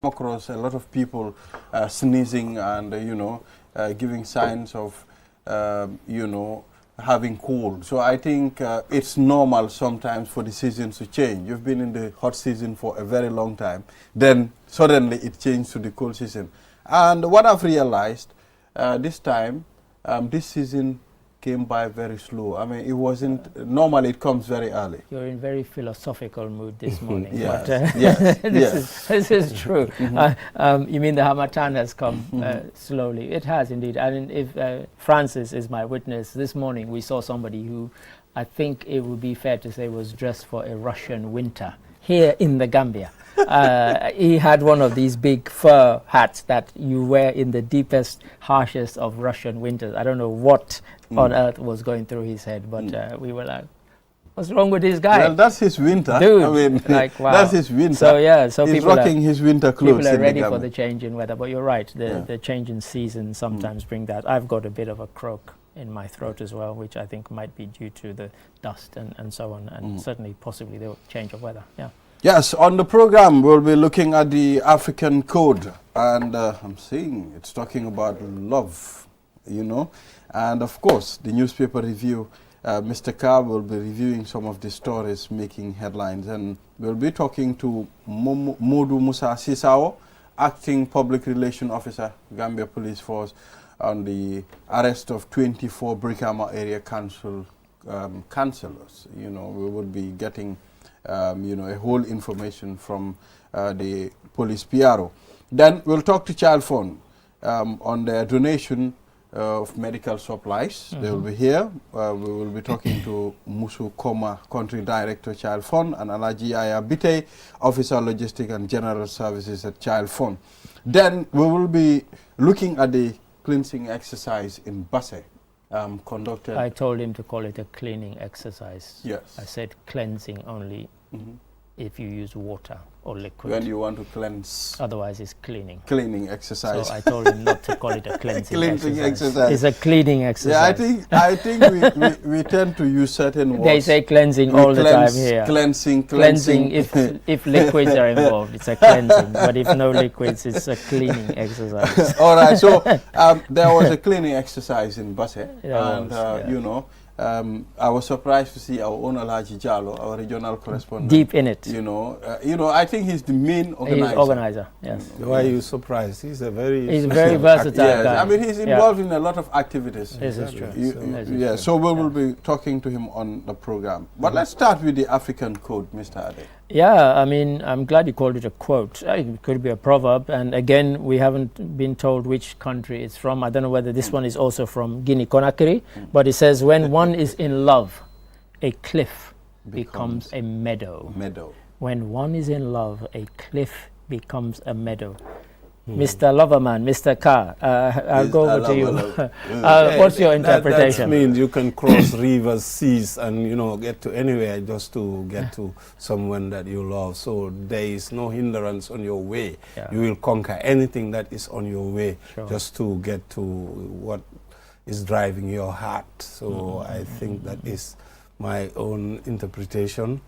across a lot of people sneezing and, giving signs of, having cold. So I think it's normal sometimes for the seasons to change. You've been in the hot season for a very long time. Then suddenly it changed to the cold season. And what I've realized this time, this season came by very slow. I mean, it wasn't, normally it comes very early. You're in very philosophical mood this morning. Yes, But, yes, this is true. You mean the Hamatan has come slowly? It has indeed. And if Francis is my witness, this morning we saw somebody who I think it would be fair to say was dressed for a Russian winter here in the Gambia. He had one of these big fur hats that you wear in the deepest, harshest of Russian winters. I don't know what on earth was going through his head, but we were like, what's wrong with this guy? Well, that's his winter. Dude, I mean, like, wow. that's his winter. So, yeah, so he's people rocking his winter clothes. People are ready the for the change in weather, but you're right, the change in season sometimes bring that. I've got a bit of a croak in my throat as well, which I think might be due to the dust and so on, and certainly possibly the change of weather. Yeah. Yes, on the program we'll be looking at the African code, and I'm seeing it's talking about love, and of course the newspaper review. Mr. Carr will be reviewing some of the stories making headlines, and we'll be talking to Modu Musa Sisao, acting public relation officer, Gambia Police Force, on the arrest of 24 Brikama area council councillors. We will be getting a whole information from the police PRO. Then we'll talk to Child Fund on their donation of medical supplies. They will be here. We will be talking to Musu Koma, Country Director, Child Fund, and Alaji Aya Bite, Officer Logistics and General Services at Child Fund. Then we will be looking at the cleansing exercise in Basse. Conducted. I told him to call it a cleaning exercise. Yes. I said cleansing only if you use water or liquid. When you want to cleanse. Otherwise, it's cleaning. Cleaning exercise. So I told him not to call it a cleansing exercise. It's a cleaning exercise. Yeah, I think we tend to use certain words. They say cleansing all the time here. Cleansing. If liquids are involved, it's a cleansing. But if no liquids, it's a cleaning exercise. All right. So there was a cleaning exercise in Basse, and I was surprised to see our own Alhaji Jallo, our regional correspondent, deep in it. I think he's the main organizer. He's organizer. Yes. Why are you surprised? He's very versatile yes, guy. I mean, he's involved in a lot of activities. This is true. So we will be talking to him on the program. But let's start with the African code, Mr. Ade. Yeah, I mean, I'm glad you called it a quote. It could be a proverb. And again, we haven't been told which country it's from. I don't know whether this one is also from Guinea-Conakry. But it says, when one is in love, a cliff becomes a meadow. When one is in love, a cliff becomes a meadow. Mr. Loverman, Mr. Carr, I'll go over to you. What's your interpretation? That means you can cross rivers, seas, and get to anywhere just to get to someone that you love. So there is no hindrance on your way. Yeah. You will conquer anything that is on your way just to get to what is driving your heart. So I think that is my own interpretation.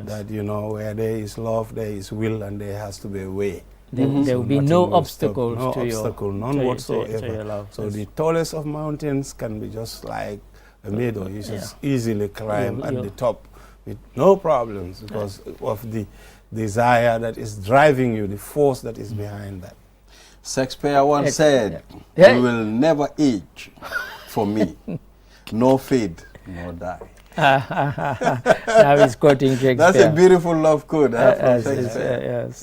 That where there is love, there is will, and there has to be a way. There will be no obstacles to none whatsoever. To your love. So the tallest of mountains can be just like a meadow. You just easily climb at the top with no problems because of the desire that is driving you, the force that is behind that. Shakespeare once said, "You will never age for me, nor fade, nor die." Now he's quoting Shakespeare. That's a beautiful love code. Yes,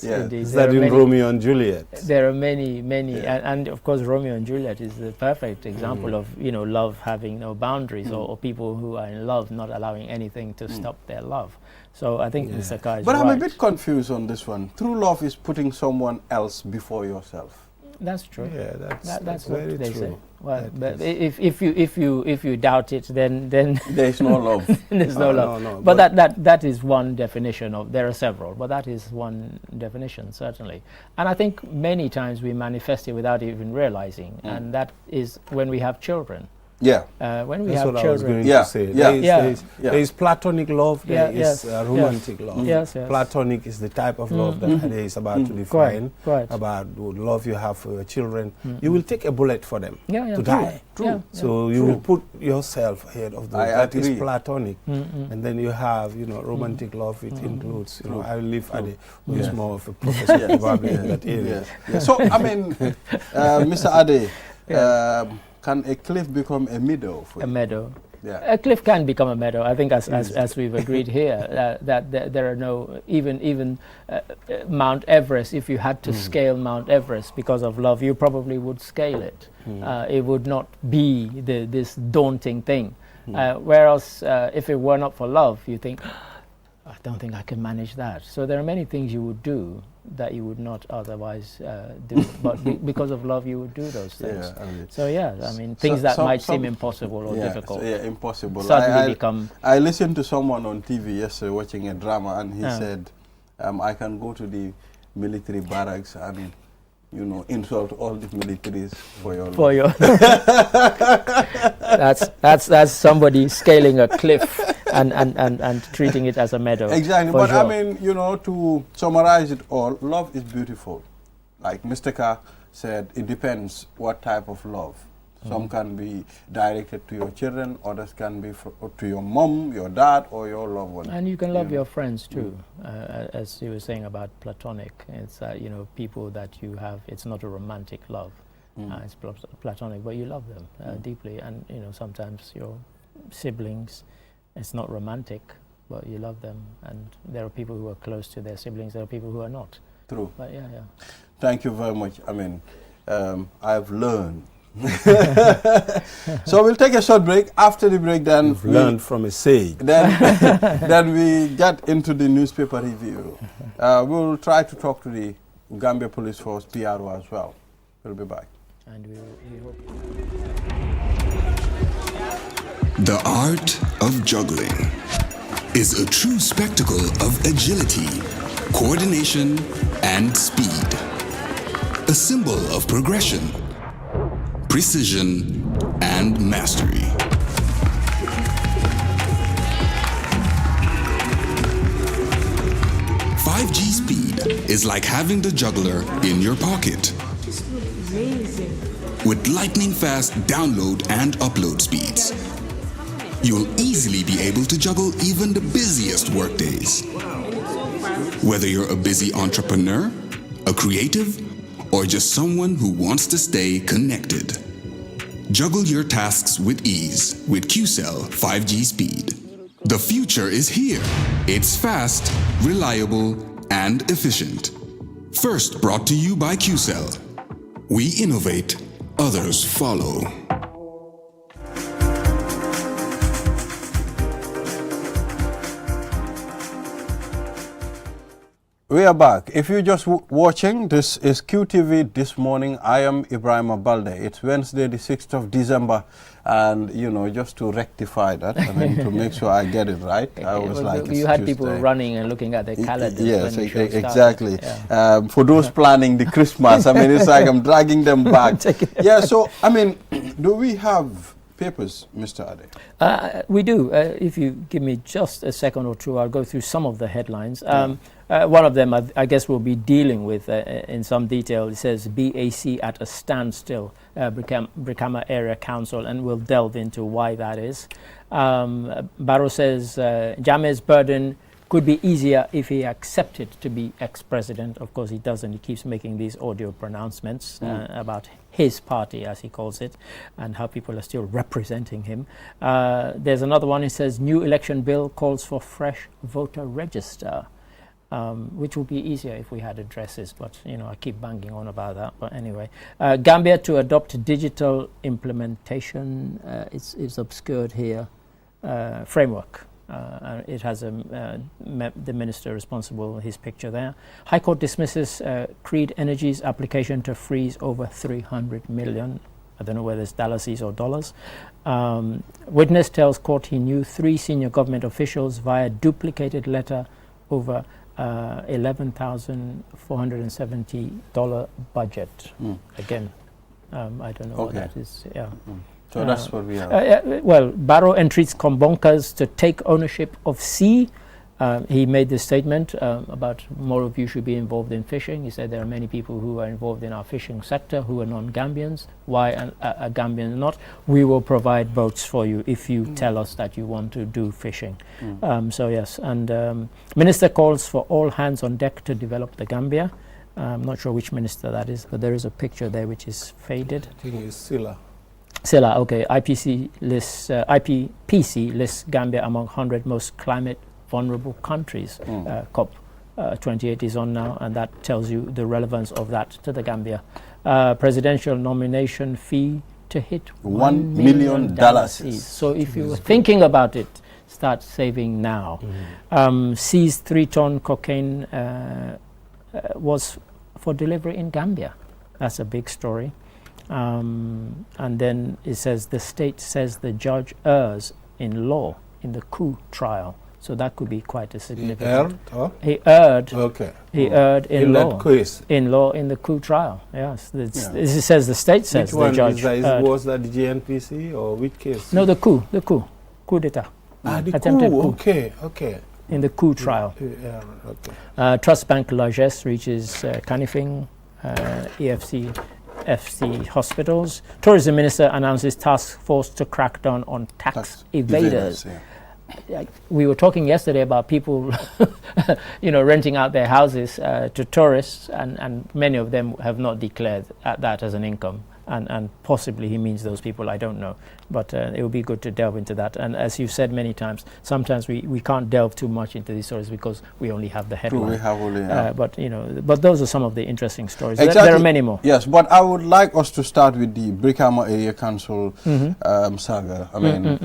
indeed. Is that in Romeo and Juliet? There are many, and of course Romeo and Juliet is the perfect example of love having no boundaries, or people who are in love not allowing anything to stop their love. So I think Mr. Carr is But right. I'm a bit confused on this one. True love is putting someone else before yourself. That's true. Yeah, that's very what they true. Say. Well, but if you doubt it, then there's no love. There's no love. No, but that is one definition of. There are several, but that is one definition certainly. And I think many times we manifest it without even realizing, and that is when we have children. Yeah. When we That's have what I was children. going to say. Yeah. There is platonic love, there is yes, romantic love. Yes, yes. Platonic is the type of love that Ade is about to define, Right. about the love you have for your children. You will take a bullet for them to die. True. Yeah, So you will put yourself ahead of them. That is agree. platonic. And then you have, romantic love. It includes, I will leave Ade, who is more of a professor probably in that area. Yeah. So, I mean, Mr. Ade, can a cliff become a meadow for you? A meadow. Yeah. A cliff can become a meadow. I think, as we've agreed here, that there are no even Mount Everest. If you had to scale Mount Everest because of love, you probably would scale it. It would not be this daunting thing. Whereas if it were not for love, you think, I don't think I can manage that. So there are many things you would do that you would not otherwise do, but because of love you would do those things. Yeah, I mean, so yeah, I mean things that might seem impossible or difficult. Impossible. Suddenly become. I listened to someone on TV yesterday watching a drama, and he said, I can go to the military barracks and insult all the militaries for your love. That's somebody scaling a cliff and treating it as a meadow. Exactly, but sure. I mean, to summarize it all, love is beautiful. Like Mr. Ka said, it depends what type of love. Some can be directed to your children, others can be to your mom, your dad, or your loved one. And you can love your friends too, as you were saying about platonic. It's people that you have. It's not a romantic love. It's platonic, but you love them deeply. And sometimes your siblings, it's not romantic, but you love them. And there are people who are close to their siblings. There are people who are not. True. But yeah. Thank you very much. I mean, I've learned. So we'll take a short break. After the break, then we've learned from a sage. Then we get into the newspaper review. We'll try to talk to the Gambia Police Force PRO as well. We'll be back. And we hope. The art of juggling is a true spectacle of agility, coordination, and speed. A symbol of progression, precision, and mastery. "5G speed is like having the juggler in your pocket. With lightning-fast download and upload speeds, you'll easily be able to juggle even the busiest workdays. Whether you're a busy entrepreneur, a creative, or just someone who wants to stay connected, juggle your tasks with ease with QCell 5G speed. The future is here. It's fast, reliable, and efficient. First brought to you by QCell. We innovate, others follow. We are back. If you're just watching, this is QTV This Morning. I am Ibrahim Abalde. It's Wednesday, the 6th of December. And, just to rectify that, to make sure I get it right, I was like, you had people running and looking at their calendars. Yes, exactly. Yeah. For those planning the Christmas, it's like I'm dragging them back. Yeah, so, do we have papers, Mr. Ade? We do. If you give me just a second or two, I'll go through some of the headlines. One of them, I guess, we'll be dealing with in some detail. It says BAC at a standstill, Brikama Area Council, and we'll delve into why that is. Barrow says Jammeh's burden could be easier if he accepted to be ex-president. Of course, he doesn't. He keeps making these audio pronouncements about his party, as he calls it, and how people are still representing him. There's another one. It says new election bill calls for fresh voter register. Which would be easier if we had addresses, but I keep banging on about that. But anyway, Gambia to adopt digital implementation. It's obscured here. Framework. It has the minister responsible. His picture there. High Court dismisses Creed Energy's application to freeze over 300 million. I don't know whether it's dollars or dollars. Witness tells court he knew 3 senior government officials via duplicated letter over $11,470 budget. Again, I don't know what that is. Yeah. So that's what we have. Well, Barrow entreats Kombonkers to take ownership of sea. He made this statement about more of you should be involved in fishing. He said there are many people who are involved in our fishing sector who are non-Gambians. Why a Gambian not? We will provide boats for you if you tell us that you want to do fishing. So yes, and Minister calls for all hands on deck to develop the Gambia. I'm not sure which minister that is, but there is a picture there which is faded. I think it's Silla. Silla, okay. IPCC lists Gambia among 100 most climate vulnerable countries. COP28 is on now, and that tells you the relevance of that to the Gambia. Presidential nomination fee to hit $1 million. So if you were thinking about it, start saving now. Seized 3-ton cocaine was for delivery in Gambia. That's a big story. And then it says the state says the judge errs in law in the coup trial. So that could be quite a significant. He erred. Okay. He erred in law. That case. In law in the coup trial. Yes. It says the state says which the judge. Which one was that the GNPC or which case? No, the coup d'etat. The attempted coup. coup. Okay. In the coup trial. Yeah, okay. Trust Bank Largesse reaches Canifing, FC hospitals. Tourism Minister announces task force to crack down on tax evaders. We were talking yesterday about people, renting out their houses to tourists, and many of them have not declared that as an income. And possibly he means those people, I don't know. But it would be good to delve into that. And as you've said many times, sometimes we can't delve too much into these stories because we only have the headline. True, we have only, but those are some of the interesting stories. Exactly. There are many more. Yes, but I would like us to start with the Brikama Area Council saga. I mean,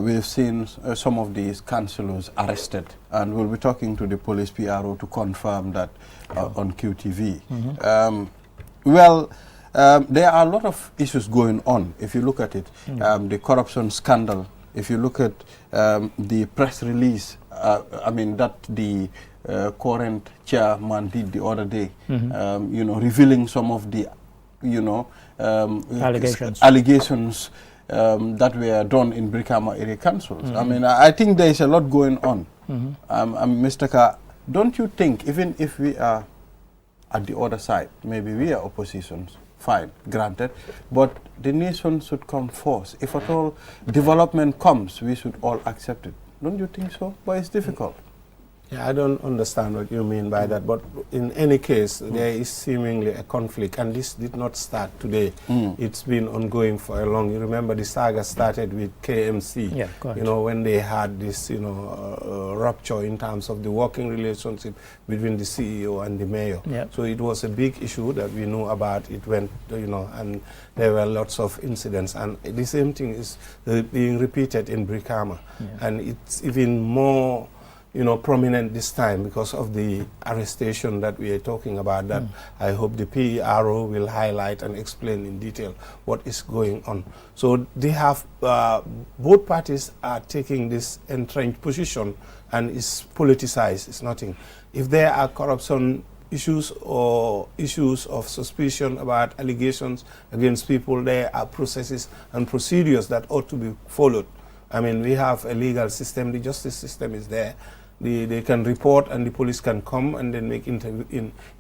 we've seen some of these councillors arrested, and we'll be talking to the police PRO to confirm that on QTV. There are a lot of issues going on, if you look at it. The corruption scandal, if you look at the press release, that the current chairman did the other day, revealing some of the, allegations that were done in Brikama area councils. I mean, I think there is a lot going on. Mr. Ka, don't you think, even if we are at the other side, maybe we are oppositions, fine, granted, but the nation should come first. If at all development comes, we should all accept it. Don't you think so? But it's difficult. Yeah, I don't understand what you mean by that, but in any case, there is seemingly a conflict, and this did not start today. It's been ongoing for a long. You remember the saga started with KMC, when they had this, rupture in terms of the working relationship between the CEO and the mayor. So it was a big issue that we knew about. It went, and there were lots of incidents, and the same thing is being repeated in Brikama, and it's even more prominent this time because of the arrestation that we are talking about, that I hope the PRO will highlight and explain in detail what is going on. So they have, both parties are taking this entrenched position, and it's politicized, it's nothing. If there are corruption issues or issues of suspicion about allegations against people, there are processes and procedures that ought to be followed. I mean, we have a legal system, the justice system is there. They can report, and the police can come and then make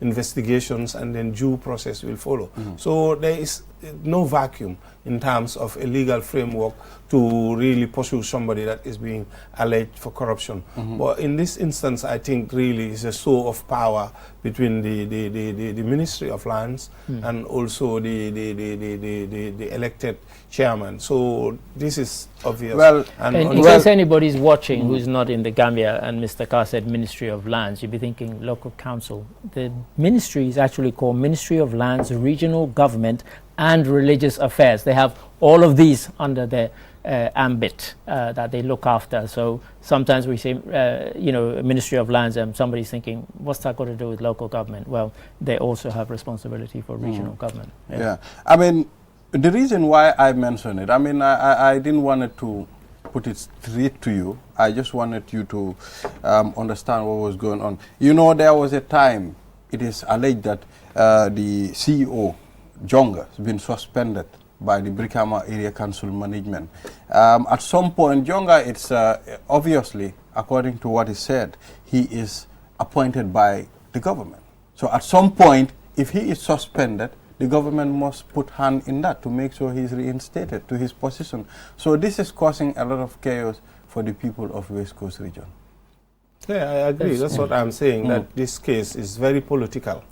investigations, and then due process will follow. So there is no vacuum in terms of a legal framework to really pursue somebody that is being alleged for corruption. But in this instance, I think really is a show of power between the Ministry of Lands and also the elected chairman. So this is obvious. Well, and in case anybody's watching who's not in the Gambia, and Mr. Carr said Ministry of Lands, you'd be thinking local council. The ministry is actually called Ministry of Lands, Regional Government and Religious Affairs. They have all of these under their ambit that they look after. So sometimes we say, Ministry of Lands, and somebody's thinking, what's that got to do with local government? Well, they also have responsibility for regional government. Yeah. I mean, the reason why I mentioned it, I didn't want it to put it straight to you. I just wanted you to understand what was going on. There was a time, it is alleged that the CEO, Jonga, has been suspended by the Brikama Area Council management. At some point, Jonga, it's obviously, according to what he said, he is appointed by the government. So at some point, if he is suspended, the government must put hand in that to make sure he is reinstated to his position. So this is causing a lot of chaos for the people of West Coast region. Yeah, I agree. That's what I'm saying, that this case is very political.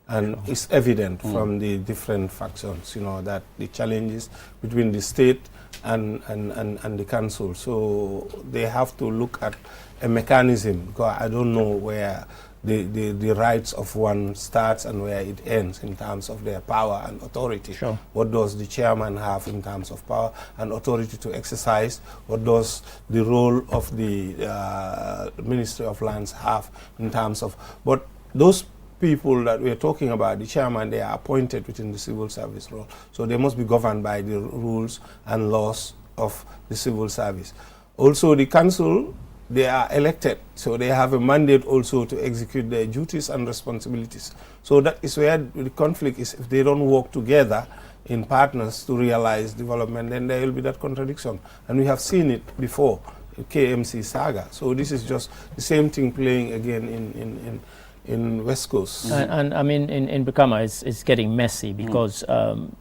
And it's evident from the different factions, you know, that the challenges between the state and the council. So they have to look at a mechanism, because I don't know where the rights of one starts and where it ends in terms of their power and authority. Sure. What does the chairman have in terms of power and authority to exercise? What does the role of the Ministry of Lands have in terms of... But those people that we're talking about, the chairman, they are appointed within the civil service role. So they must be governed by the rules and laws of the civil service. Also, the council, they are elected, so they have a mandate also to execute their duties and responsibilities. So that is where the conflict is. If they don't work together in partners to realize development, then there will be that contradiction. And we have seen it before, KMC saga. So this is just the same thing playing again in West Coast. And I mean, in Brikama, it's getting messy because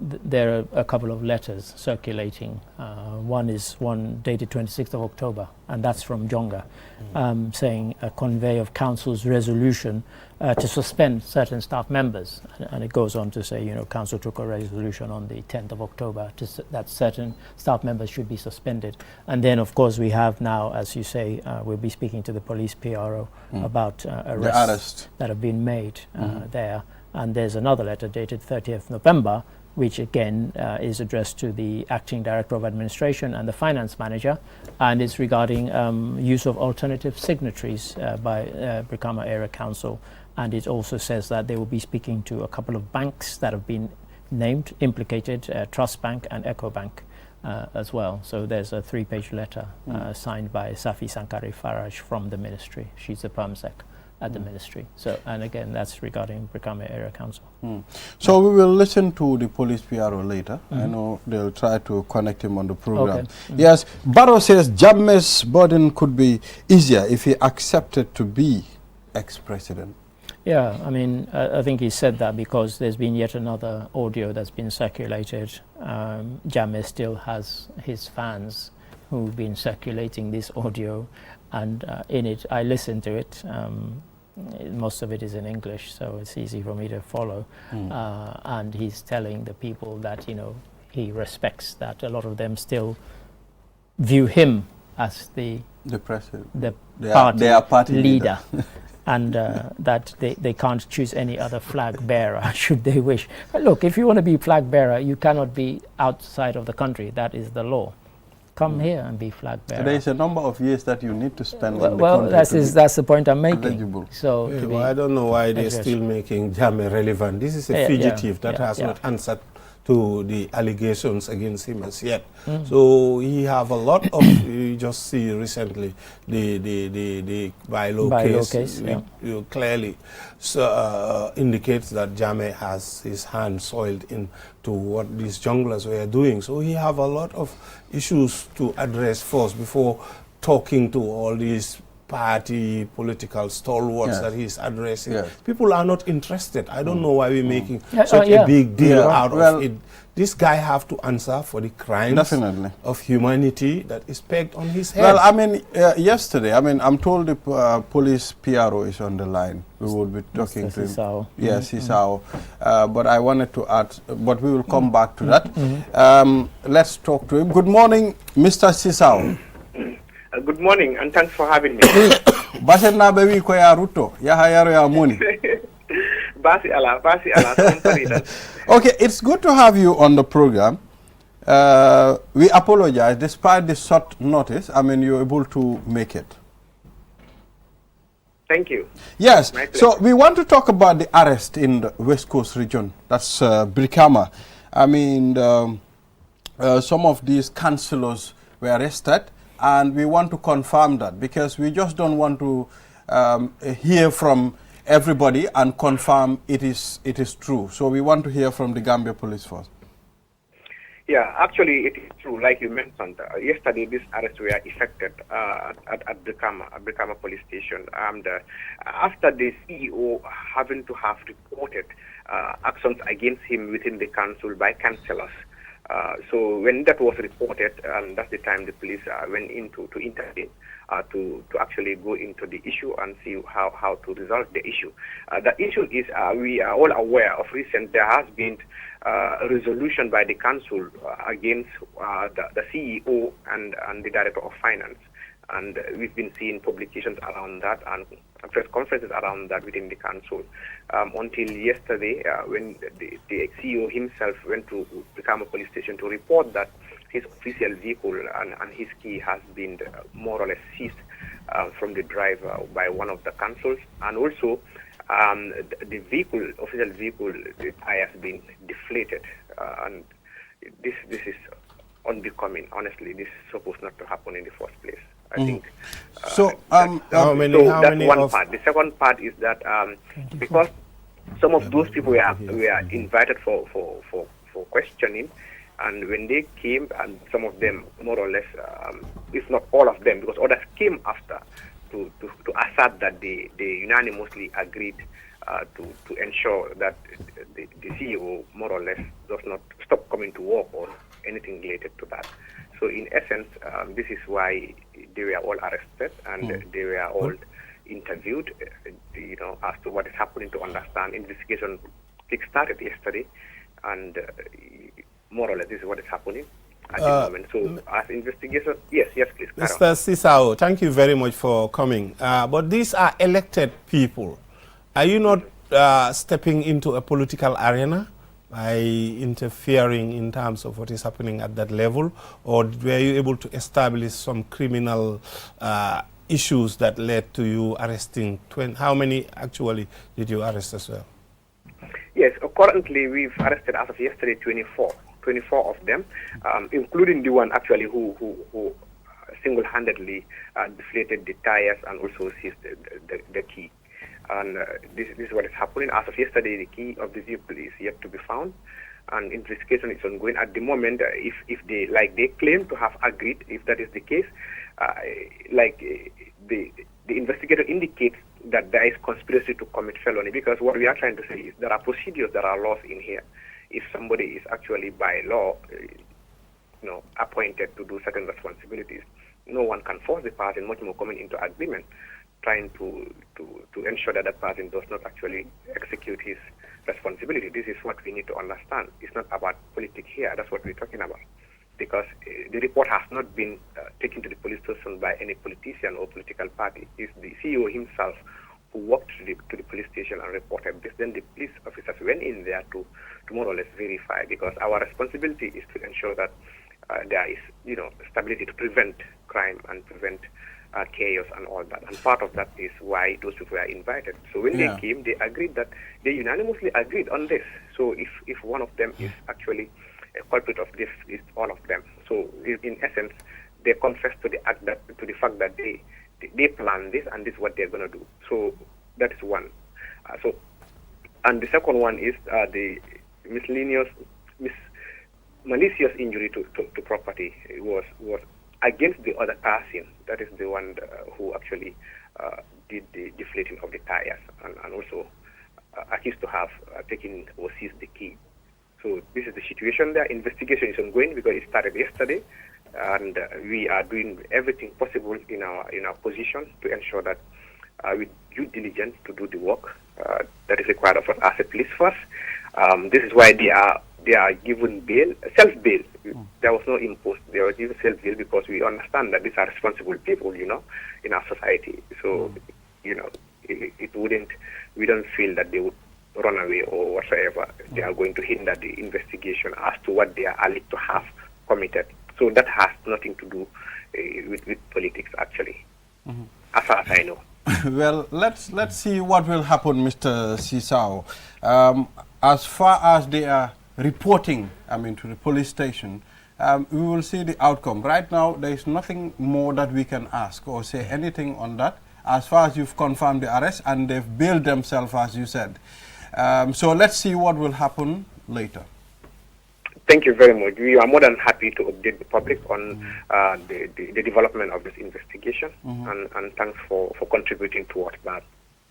there are a couple of letters circulating. One is one dated 26th of October, and that's from Jonga, saying a convey of council's resolution to suspend certain staff members. And it goes on to say, you know, council took a resolution on the 10th of October that certain staff members should be suspended. And then, of course, we have now, as you say, we'll be speaking to the police PRO about arrests that have been made there. And there's another letter dated 30th November, which again is addressed to the Acting Director of Administration and the Finance Manager, and it's regarding use of alternative signatories by Brikama Area Council. And it also says that they will be speaking to a couple of banks that have been named, implicated, Trust Bank and Eco Bank as well. So there's a 3-page letter signed by Safi Sankari Faraj from the ministry. She's the PermSec at the ministry. So, and again, that's regarding Brikama Area Council. So we will listen to the police PRO later. I know they'll try to connect him on the program. Okay. Yes, Barrow says Jammeh's burden could be easier if he accepted to be ex-president. Yeah, I mean, I think he said that because there's been yet another audio that's been circulated. Jammeh still has his fans who've been circulating this audio, and in it, I listened to it. Most of it is in English, so it's easy for me to follow. And he's telling the people that, you know, he respects that. A lot of them still view him as the president, the party leader. And that they can't choose any other flag bearer should they wish. But look, if you want to be flag bearer, you cannot be outside of the country. That is the law. Come here and be flag bearer. There is a number of years that you need to spend in the country. Well, that's the point I'm making. Eligible. So yeah, well, I don't know why they're still making Jammeh relevant. This is a fugitive that has not answered to the allegations against him as yet. So he have a lot of, you just see recently the bylaw case you clearly indicates that Jammeh has his hand soiled into what these junglers were doing. So he have a lot of issues to address first before talking to all these party political stalwarts that he's addressing. People are not interested. I don't know why we're making such a big deal out of it. This guy have to answer for the crimes of humanity that is pegged on his head. Well, I mean, yesterday, I mean, I'm told the police PRO is on the line. We will be talking to him. Yes, Sisao. But I wanted to add, but we will come back to that. Let's talk to him. Good morning, Mr. Sisao. Good morning, and thanks for having me. Basse na bewi ko ya ruto ya hayaro ya moni. Basse ala. Okay, it's good to have you on the program. We apologize despite the short notice. I mean, you're able to make it. Thank you. Yes. So we want to talk about the arrest in the West Coast region. That's Brikama. I mean, some of these councillors were arrested. And we want to confirm that because we just don't want to hear from everybody and confirm it is true. So we want to hear from the Gambia Police Force. Yeah, actually, it is true. Like you mentioned, yesterday these arrests were effected at Brikama police station. And after the CEO having to have reported actions against him within the council by councillors. So when that was reported, that's the time the police went in to intervene, to actually go into the issue and see how to resolve the issue. The issue is we are all aware of recent there has been a resolution by the council against the CEO and the director of finance. And we've been seeing publications around that and press conferences around that within the council. Until yesterday, when the CEO himself went to Brikama police station to report that his official vehicle and his key has been more or less seized from the driver by one of the councils. And also, the official vehicle, the tire has been deflated. And this is unbecoming. Honestly, this is supposed not to happen in the first place. I think. How many that's one of part. The second part is that because some of those people were invited for questioning, and when they came, and some of them more or less, if not all of them, because others came after to assert that they unanimously agreed to ensure that the CEO more or less does not stop coming to work or anything related to that. So in essence, this is why they were all arrested and they were all interviewed, as to what is happening to understand. Investigation kick-started yesterday, and more or less this is what is happening at the moment. So as investigation, yes, please. Mr. Sisao, thank you very much for coming. But these are elected people. Are you not stepping into a political arena by interfering in terms of what is happening at that level, or were you able to establish some criminal issues that led to you arresting? How many actually did you arrest as well? Yes, currently we've arrested as of yesterday 24 of them, including the one actually who single-handedly deflated the tires and also seized the key. And this is what is happening. As of yesterday, the key of the vehicle is yet to be found, and investigation is ongoing. At the moment, if they claim to have agreed, if that is the case, the investigator indicates that there is conspiracy to commit felony, because what we are trying to say is there are procedures, there are laws in here. If somebody is actually by law, appointed to do certain responsibilities, no one can force the person, much more coming into agreement, trying to ensure that that person does not actually execute his responsibility. This is what we need to understand. It's not about politics here. That's what we're talking about. Because the report has not been taken to the police station by any politician or political party. It's the CEO himself who walked to the police station and reported this. Then the police officers went in there to more or less verify, because our responsibility is to ensure that there is stability to prevent crime and prevent chaos and all that. And part of that is why those people were invited. So when they came, they agreed that they unanimously agreed on this. So if one of them is actually a culprit of this, it's all of them. So in essence, they confess to the fact that they planned this and this is what they're going to do. So that is one. And the second one is the malicious injury to property. It was against the other person. That is the one who actually did the deflating of the tires and also accused to have taken or seized the key. So this is the situation there. Investigation is ongoing because it started yesterday, and we are doing everything possible in our position to ensure that with due diligence to do the work that is required of us as a police force. This is why they are given bail, self-bail. There was no impost. They were given self-bail because we understand that these are responsible people, in our society. So, we don't feel that they would run away or whatsoever. They are going to hinder the investigation as to what they are alleged to have committed. So that has nothing to do with politics, actually, as far as I know. Well, let's see what will happen, Mr. Sisao. As far as they are reporting, to the police station, we will see the outcome. Right now, there is nothing more that we can ask or say anything on that, as far as you've confirmed the arrest, and they've bailed themselves, as you said. So let's see what will happen later. Thank you very much. We are more than happy to update the public on the development of this investigation, and thanks for contributing towards that.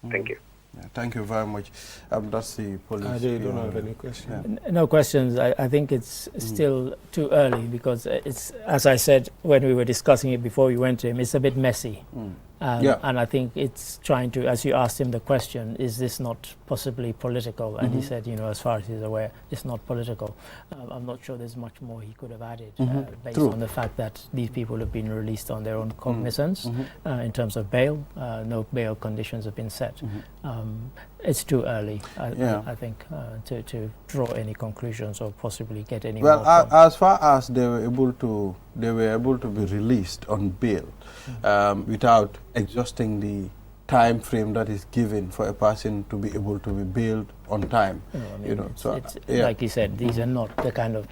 Thank you. Yeah, thank you very much. That's the police. I don't have any questions. Yeah. No questions. I think it's still too early because it's, as I said when we were discussing it before we went to him, it's a bit messy. And I think it's trying to, as you asked him the question, is this not possibly political? And he said, as far as he's aware, it's not political. I'm not sure there's much more he could have added based on the fact that these people have been released on their own cognizance in terms of bail. No bail conditions have been set. It's too early, I think, to draw any conclusions or possibly get any. Well, as far as they were able to be released on bail without exhausting the time frame that is given for a person to be able to be bailed on time. Like you said, these are not the kind of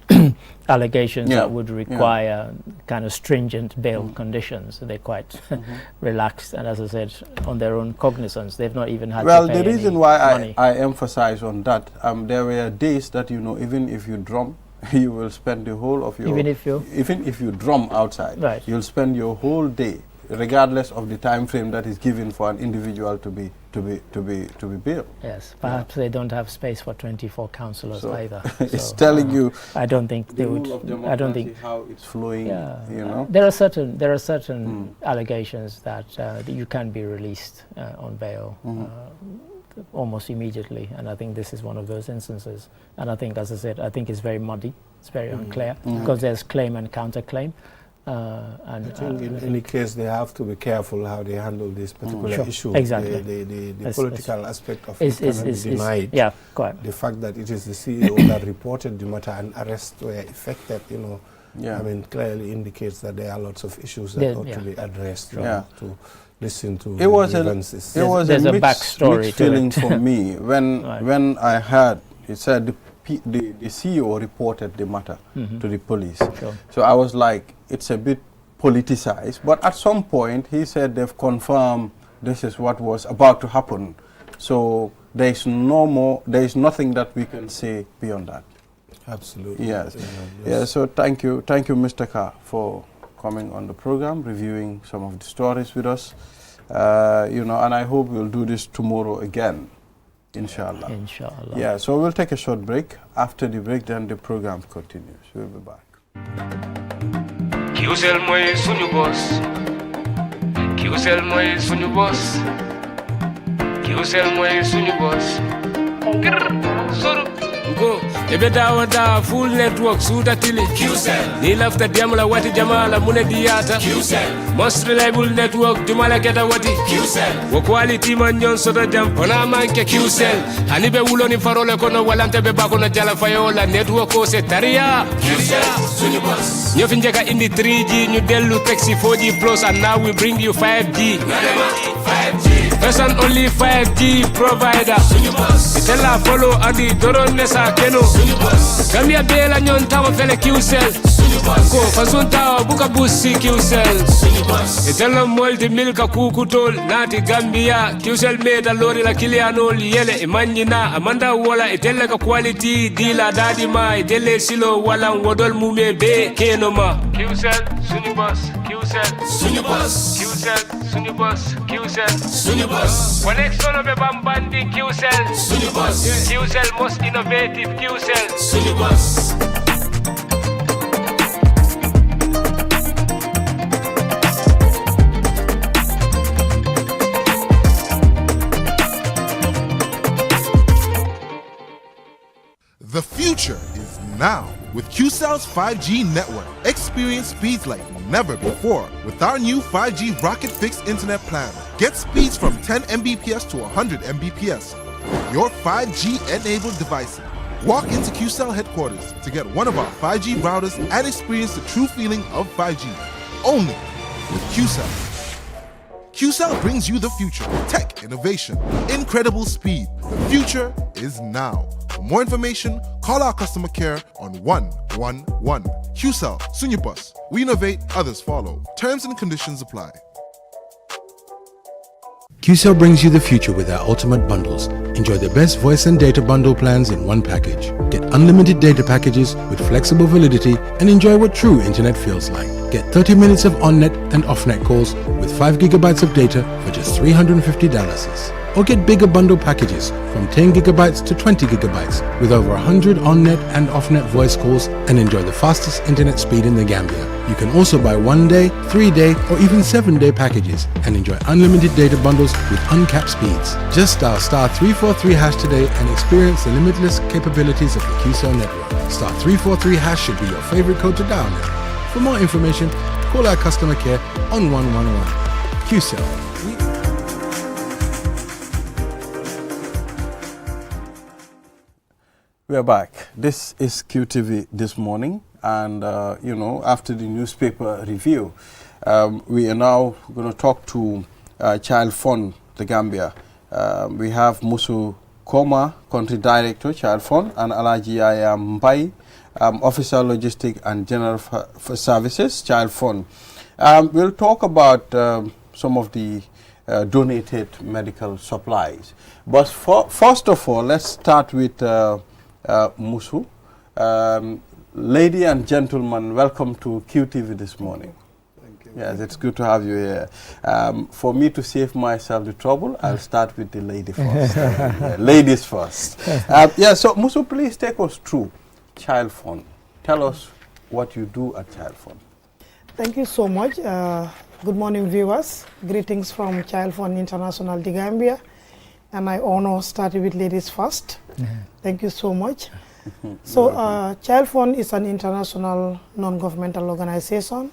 allegations that would require kind of stringent bail conditions. They're quite relaxed, and as I said, on their own cognizance, they've not even had to pay any money. The reason why I emphasize on that, there were days that even if you drum, you will spend the whole of your even if you drum outside, you'll spend your whole day, regardless of the time frame that is given for an individual to be bailed. Yes, perhaps they don't have space for 24 councillors either. It's telling you. I don't think they would. I don't think how it's flowing. There are certain allegations that you can be released on bail almost immediately, and I think this is one of those instances. And I think, as I said, I think it's very muddy. It's very unclear because there's claim and counterclaim. And I think in any case they have to be careful how they handle this particular issue. Exactly. The political aspect of it cannot be denied. Yeah, quite. The fact that it is the CEO that reported the matter and arrests were effected, I mean, clearly indicates that there are lots of issues that ought to be addressed. To listen to grievances. It was a mixed feeling for me when I heard it said the CEO reported the matter to the police. So I was like, it's a bit politicized. But at some point, he said they've confirmed this is what was about to happen. So there is nothing that we can say beyond that. Absolutely. Yes. So thank you, Mr. Carr, for coming on the program, reviewing some of the stories with us. And I hope we'll do this tomorrow again. Inshallah. Inshallah. Yeah, so we'll take a short break. After the break, then the program continues. We'll be back. QCell moy suñu boss. QCell moy suñu boss. QCell moy suñu boss. Go, ebe dawa full network suda tili QCell. Ni lafta diamla wati jamala mune diata QCell. Most reliable network jumala keta wati QCell. Wo quality man jon soto jam ona manke QCell. Hani be wuloni farole kono walante be bako na jala fayola network ko se taria QCell suñu boss. Ñu fi njeka indi 3G ñu delu taxi 4G plus and now we bring you 5G. 5G. First and only 5G provider. Itella follow andi doron nesa keno. Gambia bela nyon tawa fele QCell. Ko fasunta buka busi QCell. Itella moldi milka kukutol nati Gambia. QCell meta lori la kiliano yele imanjina amanda wala itella ka quality dila dadi ma itelle silo wala wodol mume be keno ma. QCell sunyu boss. QCell sunyu boss. QCell sunyu boss. QCell sunyu boss. Connection be bambandi QCell sunyu boss. QCell most innovative QCell sunyu boss. The future is now with QCell's 5G network. Experience speeds like never before with our new 5G Rocket Fixed Internet plan. Get speeds from 10 Mbps to 100 Mbps. Your 5G-enabled devices. Walk into QCell headquarters to get one of our 5G routers and experience the true feeling of 5G. Only with QCell. QCell brings you the future. Tech, innovation, incredible speed. The future is now. For more information, call our customer care on 111. QCell, Sunyabus. We innovate, others follow. Terms and conditions apply. QCell brings you the future with our ultimate bundles. Enjoy the best voice and data bundle plans in one package. Get unlimited data packages with flexible validity and enjoy what true internet feels like. Get 30 minutes of on-net and off-net calls with 5 gigabytes of data for just $350. Or get bigger bundle packages from 10 gigabytes to 20 gigabytes with over 100 on-net and off-net voice calls and enjoy the fastest internet speed in the Gambia. You can also buy 1-day, 3-day or even 7-day packages and enjoy unlimited data bundles with uncapped speeds. Just dial *343# today and experience the limitless capabilities of the QCell network. *343# should be your favorite code to dial now. For more information, call our customer care on 111. QCell. We are back. This is QTV This Morning, and after the newspaper review, we are now going to talk to Child Fund, the Gambia. We have Musu Koma, Country Director, Child Fund, and Alaji Yaya Mbai, Officer Logistic and General for Services, Child Fund. We'll talk about some of the donated medical supplies. But first of all, let's start with Musu. Lady and gentlemen, welcome to QTV This Morning. Thank you. Yes, it's good to have you here. For me to save myself the trouble, I'll start with the lady first. Ladies first. So Musu, please take us through Child Fund. Tell us what you do at Child Fund. Thank you so much. Good morning, viewers. Greetings from Child Fund International, the Gambia. And I honor starting with ladies first. Thank you so much. So Child Fund is an international non-governmental organization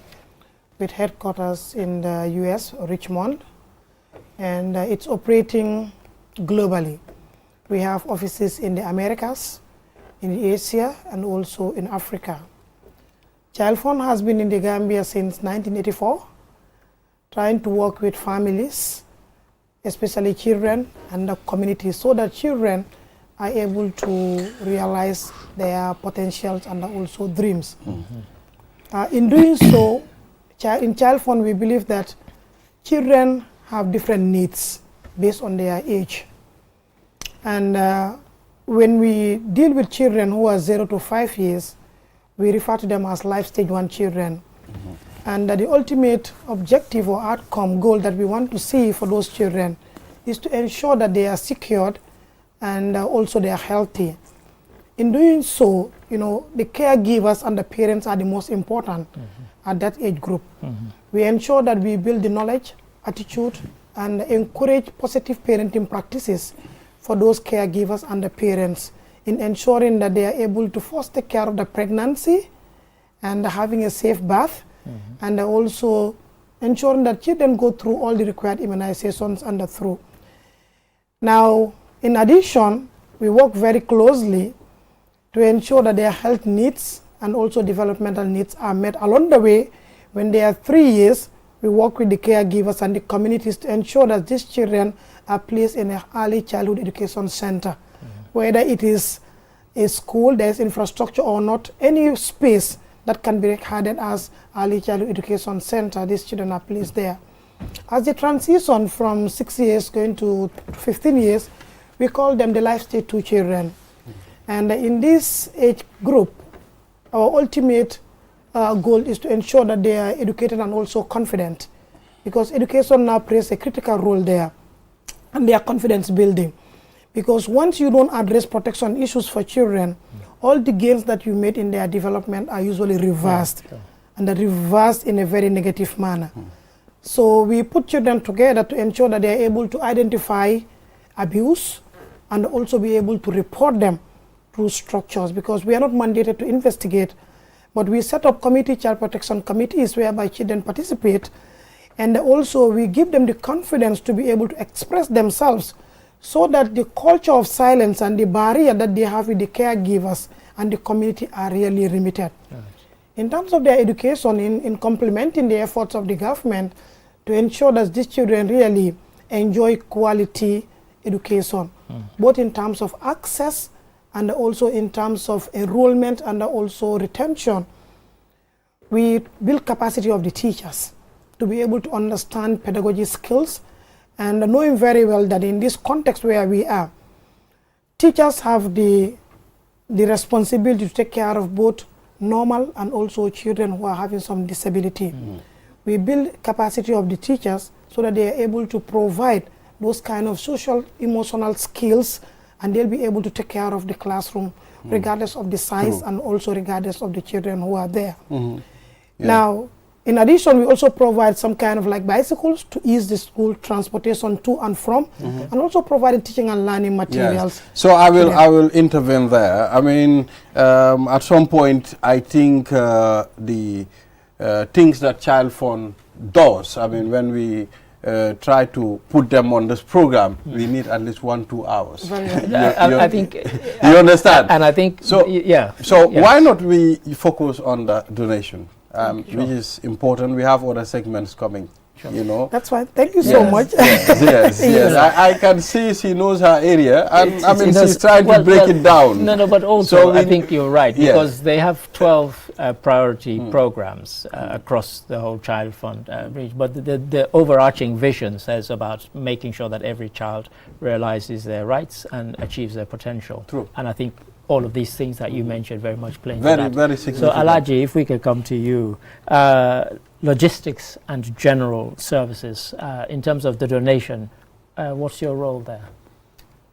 with headquarters in the US, Richmond, and it's operating globally. We have offices in the Americas, in Asia, and also in Africa. Child Fund has been in the Gambia since 1984, trying to work with families, especially children and the community, so that children are able to realize their potentials and also dreams. In doing so, in Child Fund, we believe that children have different needs based on their age. And when we deal with children who are 0 to 5 years, we refer to them as life stage 1 children. And the ultimate objective or outcome goal that we want to see for those children is to ensure that they are secured and also they are healthy. In doing so, the caregivers and the parents are the most important at that age group. We ensure that we build the knowledge, attitude, and encourage positive parenting practices for those caregivers and the parents in ensuring that they are able to first take care of the pregnancy and having a safe birth, and also ensuring that children go through all the required immunizations and through. Now, in addition, we work very closely to ensure that their health needs and also developmental needs are met along the way. When they are 3 years, we work with the caregivers and the communities to ensure that these children are placed in an early childhood education center. Whether it is a school, there is infrastructure or not, any space that can be regarded as early childhood education center, these children are placed there. As they transition from 6 years going to 15 years, we call them the life stage 2 children. And in this age group, our ultimate goal is to ensure that they are educated and also confident, because education now plays a critical role there, and they are confidence building. Because once you don't address protection issues for children, all the gains that you made in their development are usually reversed, and they're reversed in a very negative manner. So we put children together to ensure that they are able to identify abuse and also be able to report them through structures, because we are not mandated to investigate, but we set up child protection committees whereby children participate, and also we give them the confidence to be able to express themselves, so that the culture of silence and the barrier that they have with the caregivers and the community are really limited. In terms of their education, in complementing the efforts of the government to ensure that these children really enjoy quality education, both in terms of access and also in terms of enrollment and also retention. We build capacity of the teachers to be able to understand pedagogy skills And knowing very well that in this context where we are, teachers have the responsibility to take care of both normal and also children who are having some disability. We build capacity of the teachers so that they are able to provide those kind of social, emotional skills, and they'll be able to take care of the classroom regardless of the size and also regardless of the children who are there. Now, in addition, we also provide some kind of like bicycles to ease the school transportation to and from, and also providing teaching and learning materials. Yes. So I will intervene there. I mean, at some point, I think the things that Child Fund does, I mean, when we try to put them on this program, we need at least 1-2 hours. I think you understand, and I think so. Why not we focus on the donation, which is important. We have other segments coming. You know, that's fine. Thank you so much. Yes. I can see she knows her area, and I mean she's trying to break it down. No, but also I think you're right, because they have 12 priority programs across the whole Child Fund reach. But the overarching vision says about making sure that every child realizes their rights and achieves their potential. True. And I think all of these things that you mentioned very much play into that. Very significant. So Alaji, if we could come to you. Logistics and general services, in terms of the donation, what's your role there?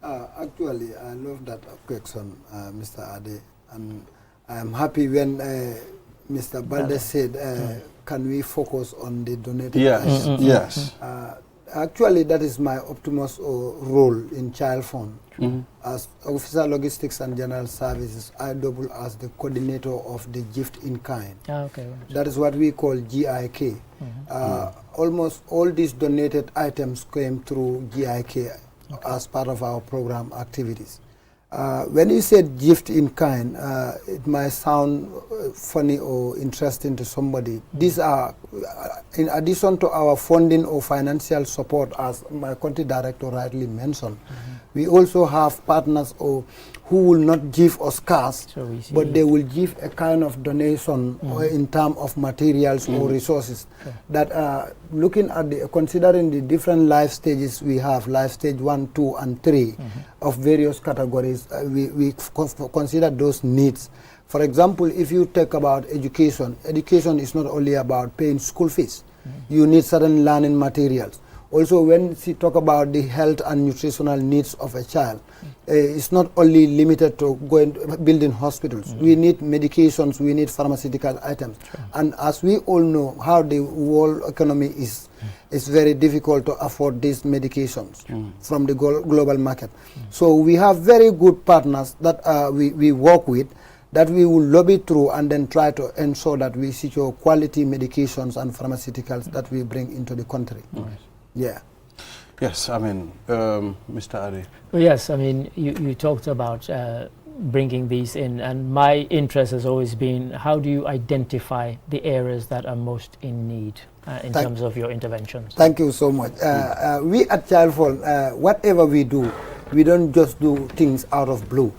Actually, I love that question, Mr. Ade, and I am happy when Mr. Balde said, can we focus on the donated items? Yes. Actually, that is my optimus role in Child Fund. As Officer Logistics and General Services, I double as the coordinator of the gift in kind. Right. That is what we call GIK. Almost all these donated items came through GIK as part of our program activities. When you said gift in kind, it might sound funny or interesting to somebody. These are, in addition to our funding or financial support, as my country director rightly mentioned, we also have partners who will not give us cash, but they will give a kind of donation in terms of materials or resources. That looking at considering the different life stages we have, life stage 1, 2, and 3 of various categories, we consider those needs. For example, if you talk about education, education is not only about paying school fees. You need certain learning materials. Also, when we talk about the health and nutritional needs of a child, it's not only limited to building hospitals. We need medications, we need pharmaceutical items. And as we all know, how the world economy is, it's very difficult to afford these medications from the global market. So we have very good partners that we work with, that we will lobby through and then try to ensure that we secure quality medications and pharmaceuticals that we bring into the country. Yeah. Yes, I mean, Mr. Ari. Well, yes, I mean, you talked about bringing these in, and my interest has always been, how do you identify the areas that are most in need in terms of your interventions? Thank you so much. We at Child Fund, whatever we do, we don't just do things out of blue.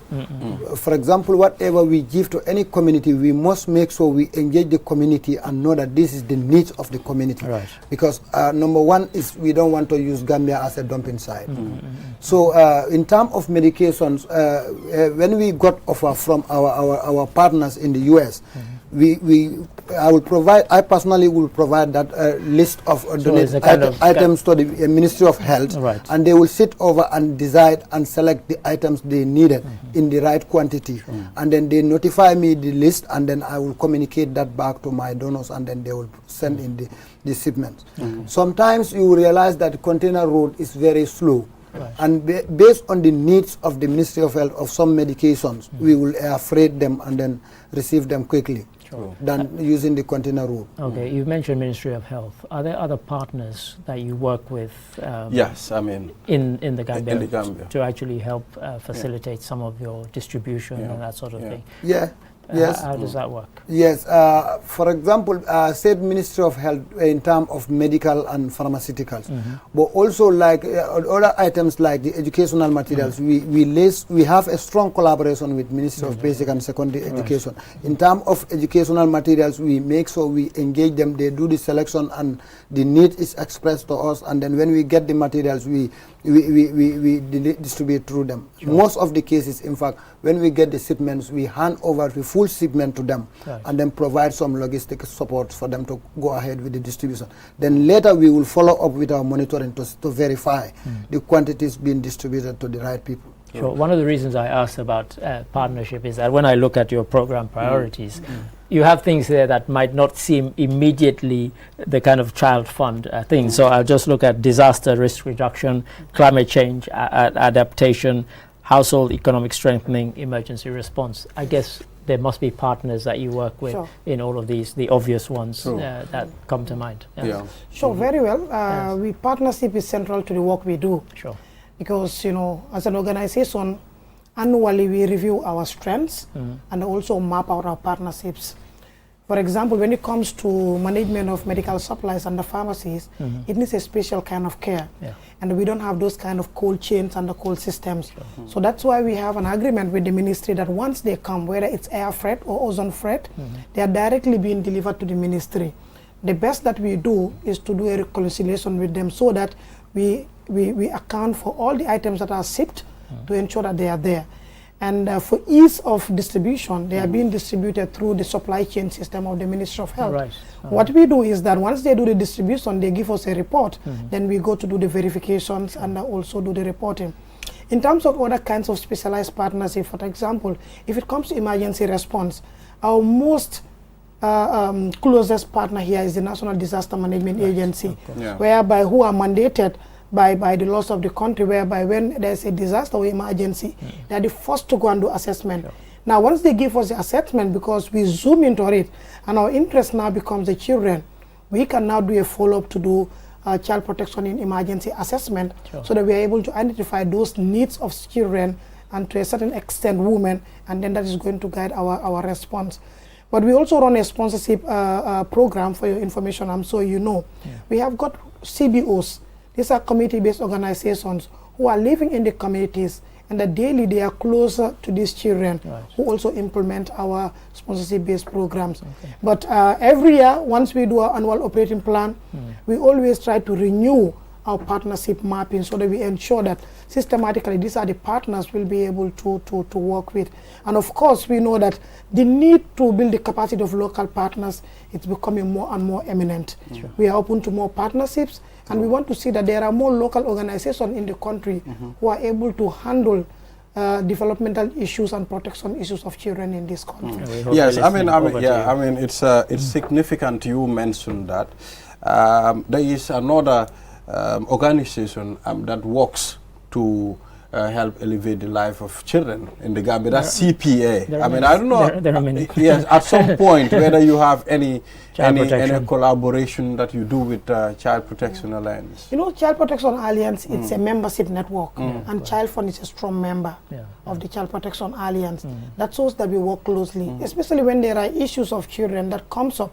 For example, whatever we give to any community, we must make sure we engage the community and know that this is the needs of the community. Because number one is we don't want to use Gambia as a dumping site. So in terms of medications, when we got offer from our partners in the US, I personally will provide that list of donated items to the Ministry of Health, and they will sit over and decide and select the items they needed in the right quantity, and then they notify me the list, and then I will communicate that back to my donors, and then they will send in the shipments. Sometimes you realize that the container road is very slow. And based on the needs of the Ministry of Health of some medications, we will freight them and then receive them quickly than using the container route. Okay, you've mentioned Ministry of Health. Are there other partners that you work with? Yes, I mean in the Gambia to actually help facilitate some of your distribution and that sort of thing. Yeah. Yes. How does that work? Yes. For example, State Ministry of Health in terms of medical and pharmaceuticals, but also like other items like the educational materials, we have a strong collaboration with Ministry of Basic and Secondary Education. In terms of educational materials, we make sure we engage them. They do the selection and the need is expressed to us, and then when we get the materials, we distribute through them. Most of the cases, in fact, when we get the shipments, we hand over the full shipment to them, and then provide some logistic support for them to go ahead with the distribution. Then later we will follow up with our monitoring to verify the quantities being distributed to the right people. Sure. One of the reasons I asked about partnership is that when I look at your program priorities, you have things there that might not seem immediately the kind of child fund thing. So I'll just look at disaster risk reduction, climate change adaptation, household economic strengthening, emergency response. I guess there must be partners that you work with in all of these, the obvious ones that come to mind. Sure, very well. We partnership is central to the work we do. Sure. Because, you know, as an organization, annually we review our strengths and also map out our partnerships. For example, when it comes to management of medical supplies and the pharmacies, it needs a special kind of care. And we don't have those kind of cold chains and the cold systems. So that's why we have an agreement with the ministry that once they come, whether it's air freight or ocean freight, they are directly being delivered to the ministry. The best that we do is to do a reconciliation with them so that we account for all the items that are shipped to ensure that they are there. And for ease of distribution, they are being distributed through the supply chain system of the Ministry of Health. What we do is that once they do the distribution, they give us a report, then we go to do the verifications and also do the reporting. In terms of other kinds of specialized partnership, for example, if it comes to emergency response, our most closest partner here is the National Disaster Management Agency, whereby who are mandated by the laws of the country, whereby when there's a disaster or emergency, they are the first to go and do assessment. Now, once they give us the assessment, because we zoom into it, and our interest now becomes the children, we can now do a follow-up to do child protection in emergency assessment, so that we are able to identify those needs of children and to a certain extent women, and then that is going to guide our response. But we also run a sponsorship program for your information, I'm sure you know. We have got CBOs. These are community-based organizations who are living in the communities, and that daily they are closer to these children who also implement our sponsorship-based programs. But every year, once we do our annual operating plan, we always try to renew our partnership mapping so that we ensure that systematically these are the partners we'll be able to work with. And of course, we know that the need to build the capacity of local partners, it's becoming more and more eminent. We are open to more partnerships, and we want to see that there are more local organizations in the country who are able to handle developmental issues and protection issues of children in this country. Yes, I mean, it's significant you mentioned that. There is another organization that works to help elevate the life of children in the Gambia. That's CPA. I mean, I don't know. There are many. Yes, at some point, whether you have any collaboration that you do with Child Protection Alliance. You know, Child Protection Alliance, it's a membership network, and Child Fund is a strong member of the Child Protection Alliance. That shows that we work closely, especially when there are issues of children that comes up.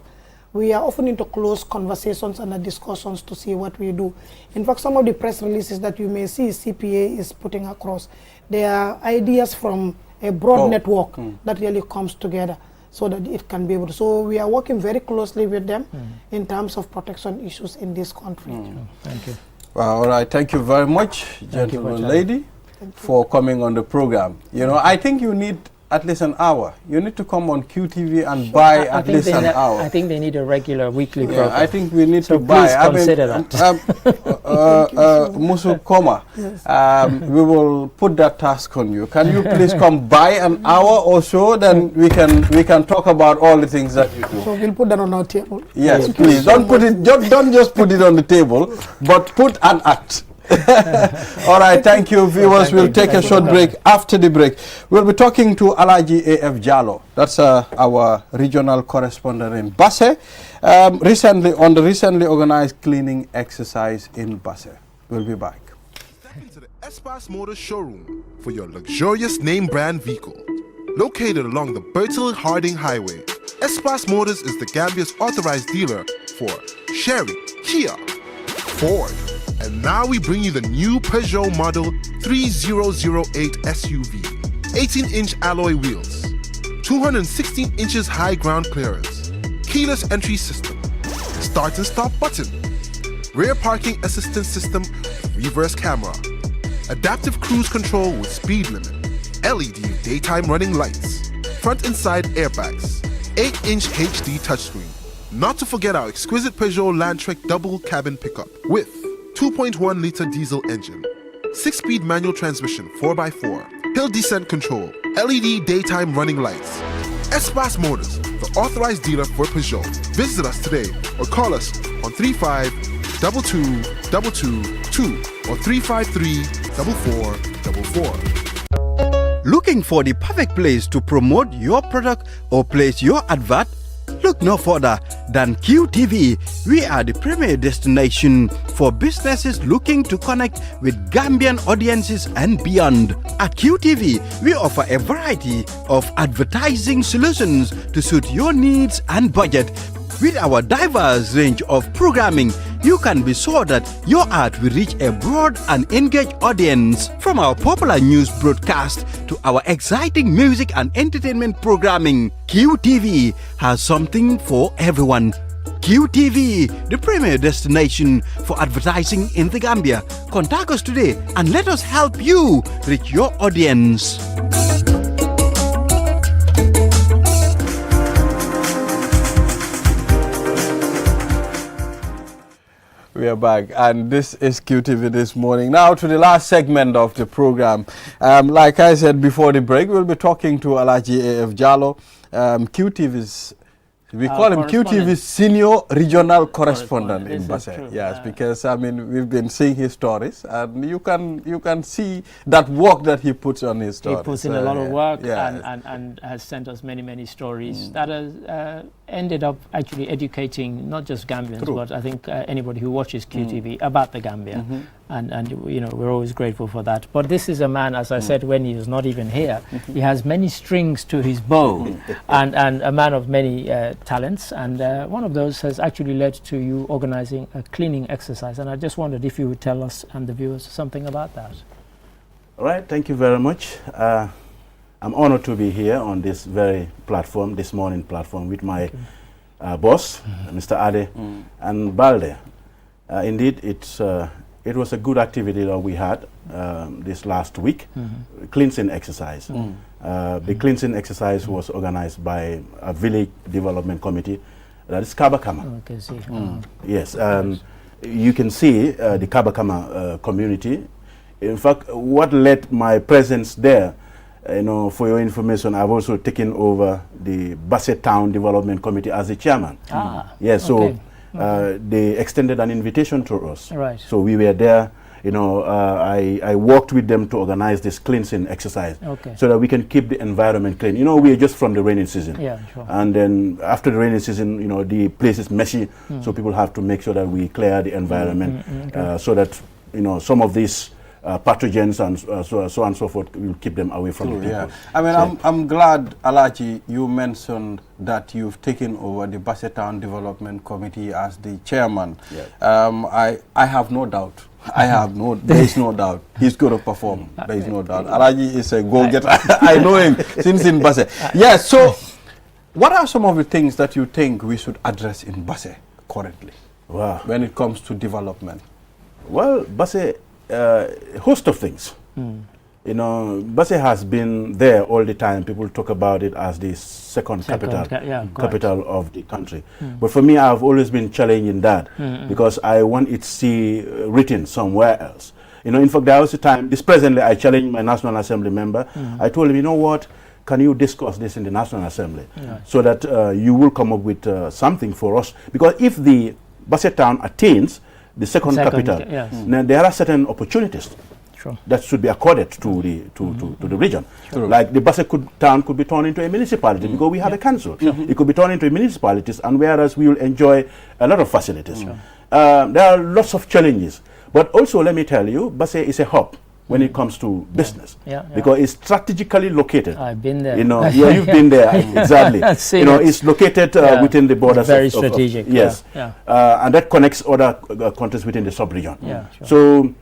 We are often into close conversations and discussions to see what we do. In fact, some of the press releases that you may see CPA is putting across, they are ideas from a broad network that really comes together so that it can be able to. So we are working very closely with them in terms of protection issues in this country. Thank you. Well, all right, thank you very much, gentleman, lady, for coming on the program. You know, I think you need at least an hour. You need to come on QTV and buy at least an hour. I think they need a regular weekly program. I think we need so to buy. Please consider that. Musu Koma, we will put that task on you. Can you please come buy an hour or so? Then we can talk about all the things that you do. So we'll put that on our table. Yes, please. Don't put it. Don't just put it on the table, but put an act. All right, thank you, viewers. We'll take a short break. After the break, we'll be talking to Alaji A.F. Jallo. That's our regional correspondent in Basse, recently organized cleaning exercise in Basse. We'll be back. Step into the Espas Motors showroom for your luxurious name brand vehicle. Located along the Bertil-Harding Highway, Espas Motors is the Gambia's authorized dealer for Chery, Kia, Ford, and now we bring you the new Peugeot Model 3008 SUV. 18-inch alloy wheels, 216 inches high ground clearance, keyless entry system, start and stop button, rear parking assistance system, reverse camera, adaptive cruise control with speed limit, LED daytime running lights, front and side airbags, 8-inch HD touchscreen. Not to forget our exquisite Peugeot Landtrek double cabin pickup with 2.1-liter diesel engine, 6-speed manual transmission 4x4, hill descent control, LED daytime running lights. Espas Motors, the authorized dealer for Peugeot. Visit us today or call us on 35-2222 or 353-4444. Looking for the perfect place to promote your product or place your advert? Look no further than QTV. We are the premier destination for businesses looking to connect with Gambian audiences and beyond. At QTV, we offer a variety of advertising solutions to suit your needs and budget. With our diverse range of programming, you can be sure that your ad will reach a broad and engaged audience. From our popular news broadcast to our exciting music and entertainment programming, QTV has something for everyone. QTV, the premier destination for advertising in the Gambia. Contact us today and let us help you reach your audience. We are back, and this is QTV this morning. Now to the last segment of the program. Like I said before the break, we'll be talking to Alaji A.F. Jallow, QTV's, we call him QTV's senior regional correspondent in Basse. Yes, because I mean we've been seeing his stories, and you can see that work that he puts on his stories. He puts in a lot of work and has sent us many stories that has ended up actually educating not just Gambians, but I think anybody who watches QTV about the Gambia. And you know, we're always grateful for that. But this is a man, as I said when he was not even here, he has many strings to his bow and a man of many talents. And one of those has actually led to you organizing a cleaning exercise. And I just wondered if you would tell us and the viewers something about that. All right, thank you very much. I'm honored to be here on this very platform, this morning platform, with my boss, Mr. Ade and Balde. Indeed, it was a good activity that we had this last week, cleansing exercise. The cleansing exercise was organized by a village development committee, that is Kabakama. Yes, you can see the Kabakama community. In fact, what led my presence there, you know, for your information, I've also taken over the Basse Town Development Committee as the chairman. Yes, so they extended an invitation to us. Right. So we were there, you know, I worked with them to organize this cleansing exercise so that we can keep the environment clean. You know, we are just from the rainy season. Yeah, sure. And then after the rainy season, you know, the place is messy, so people have to make sure that we clear the environment so that, you know, some of these pathogens and so on and so forth will keep them away from the people. Yeah. I mean, I'm glad, Alaji, you mentioned that you've taken over the Basse Town Development Committee as the chairman. I have no doubt. There is no doubt. He's going to perform. There is no doubt. Alaji is a go-getter. I know him since in Basse. Yes, so what are some of the things that you think we should address in Basse currently when it comes to development? Well, Basse, a host of things. You know, Basse has been there all the time. People talk about it as the second capital of the country. But for me, I've always been challenging that because I want it to see written somewhere else. You know, in fact, there was a time, presently I challenged my National Assembly member. I told him, you know what, can you discuss this in the National Assembly so that you will come up with something for us? Because if the Basse Town attains the second capital, now there are certain opportunities that should be accorded to the region. Like the Basse town could be turned into a municipality because we have a council. It could be turned into a municipality, and whereas we will enjoy a lot of facilities. There are lots of challenges, but also let me tell you, Basse is a hub when it comes to business, yeah. because it's strategically located. I've been there. You know, yeah, you've been there, exactly. You know, it's located within the borders. Very strategic. Yes, and that connects other countries within the sub-region. Yeah, sure. So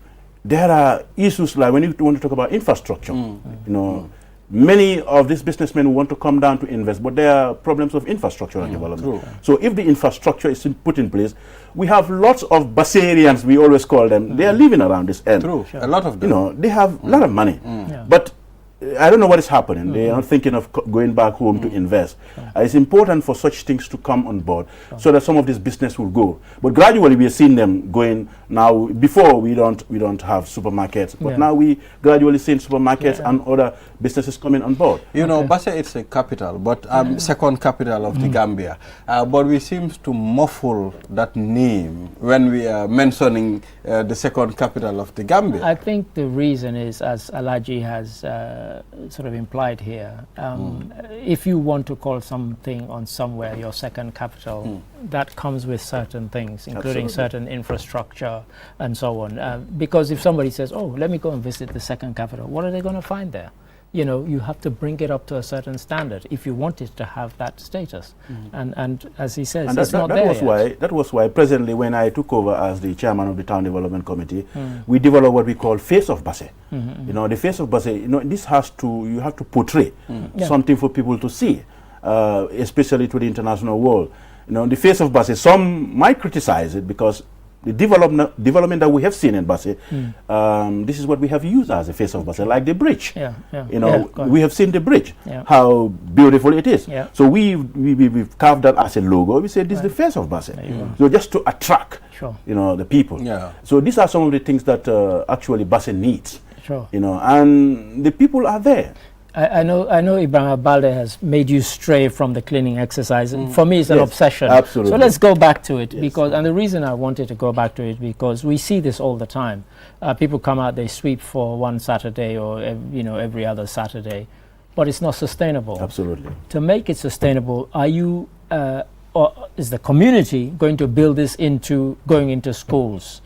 there are issues like when you want to talk about infrastructure. You know, many of these businessmen want to come down to invest, but there are problems of infrastructure and development. So if the infrastructure is put in place, we have lots of Bassarians, we always call them. They are living around this end. A lot of them. You know, they have a lot of money, but I don't know what is happening. They are thinking of going back home to invest. It's important for such things to come on board so that some of this business will go. But gradually we are seeing them going now. Before we don't have supermarkets, but now we gradually seeing supermarkets and other businesses coming on board. You know, Basse it's a capital, but second capital of the Gambia. But we seem to muffle that name when we are mentioning the second capital of the Gambia. I think the reason is, as Alaji has sort of implied here, if you want to call something on somewhere your second capital, that comes with certain things, including certain infrastructure and so on. Because if somebody says, oh, let me go and visit the second capital, what are they going to find there? You know, you have to bring it up to a certain standard if you want it to have that status. And as he says, it's not there yet. That was why presently when I took over as the chairman of the Town Development Committee, we developed what we call Face of Basse. You know, the Face of Basse, you know, this has to, you have to portray something for people to see, especially to the international world. You know, the Face of Basse, some might criticize it because the development that we have seen in Basse, this is what we have used as a face of Basse, like the bridge. You know, we have seen the bridge, how beautiful it is. So we've carved that as a logo. We say this is the face of Basse. So just to attract, you know, the people. So these are some of the things that actually Basse needs. You know, and the people are there. I know Ibrahim Balde has made you stray from the cleaning exercise. For me, it's an obsession. Absolutely. So let's go back to it, because, and the reason I wanted to go back to it, because we see this all the time. People come out, they sweep for one Saturday or every other Saturday, but it's not sustainable. Absolutely. To make it sustainable, are you or is the community going to build this into going into schools?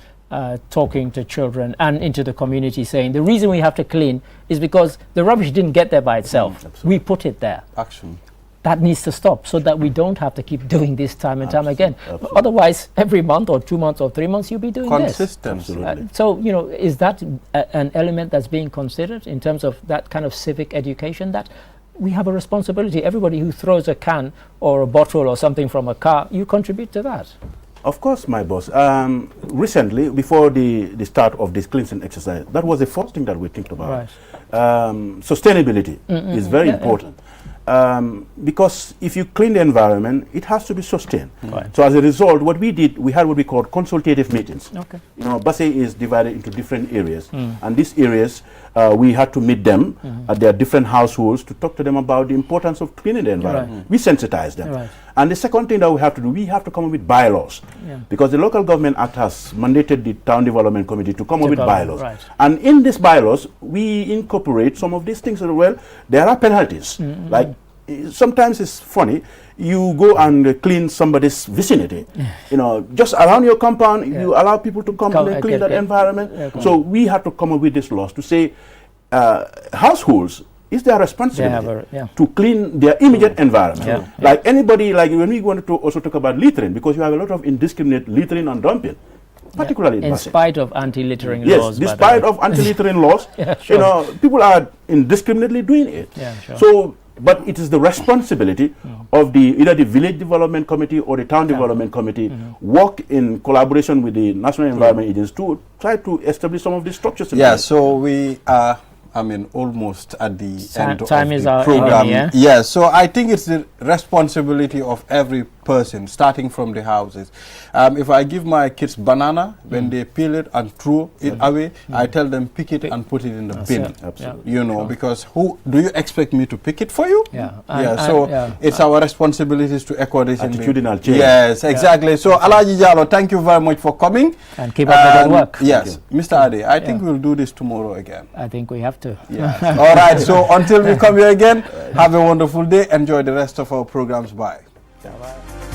Talking to children and into the community, saying the reason we have to clean is because the rubbish didn't get there by itself. We put it there. Action. That needs to stop so that we don't have to keep doing this time and time again. Otherwise, every month or 2 months or 3 months, you'll be doing Consistent. this. So, you know, is that an element that's being considered in terms of that kind of civic education, that we have a responsibility? Everybody who throws a can or a bottle or something from a car, you contribute to that. Of course, my boss. Recently, before the start of this cleansing exercise, that was the first thing that we think about. Sustainability is very important. Because if you clean the environment, it has to be sustained. So as a result, what we did, we had what we called consultative meetings. You know, Basse is divided into different areas, and these areas, we had to meet them at their different households to talk to them about the importance of cleaning the environment. We sensitize them. And the second thing that we have to do, we have to come up with bylaws, because the Local Government Act has mandated the Town Development Committee to come up with bylaws. And in these bylaws, we incorporate some of these things as well. There are penalties. Like, sometimes it's funny, you go and clean somebody's vicinity. You know, just around your compound, you allow people to come and clean that environment. So we have to come up with these laws to say households, it's their responsibility to clean their immediate environment. Like anybody, like when we want to also talk about littering, because you have a lot of indiscriminate littering and dumping, particularly in spite of anti-littering Yes, laws. despite of anti-littering laws, you know, people are indiscriminately doing it. So, but it is the responsibility of either the Village Development Committee or the Town Development Committee work in collaboration with the National Environment Agency to try to establish some of these structures. So we are, I mean, almost at the end of the program. So I think it's the responsibility of every person, starting from the houses. If I give my kids banana, when they peel it and throw it away, I tell them pick it and put it in the bin. You know, because who do you expect me to pick it for you? It's our responsibilities to echo this attitudinal change. Yes, exactly. So Alaji Jallow, thank you very much for coming. And keep up the good work. Yes, Mr. Ade, I think we'll do this tomorrow again. I think we have to. All right, so until we come here again, have a wonderful day. Enjoy the rest of our programs. Bye. Bye.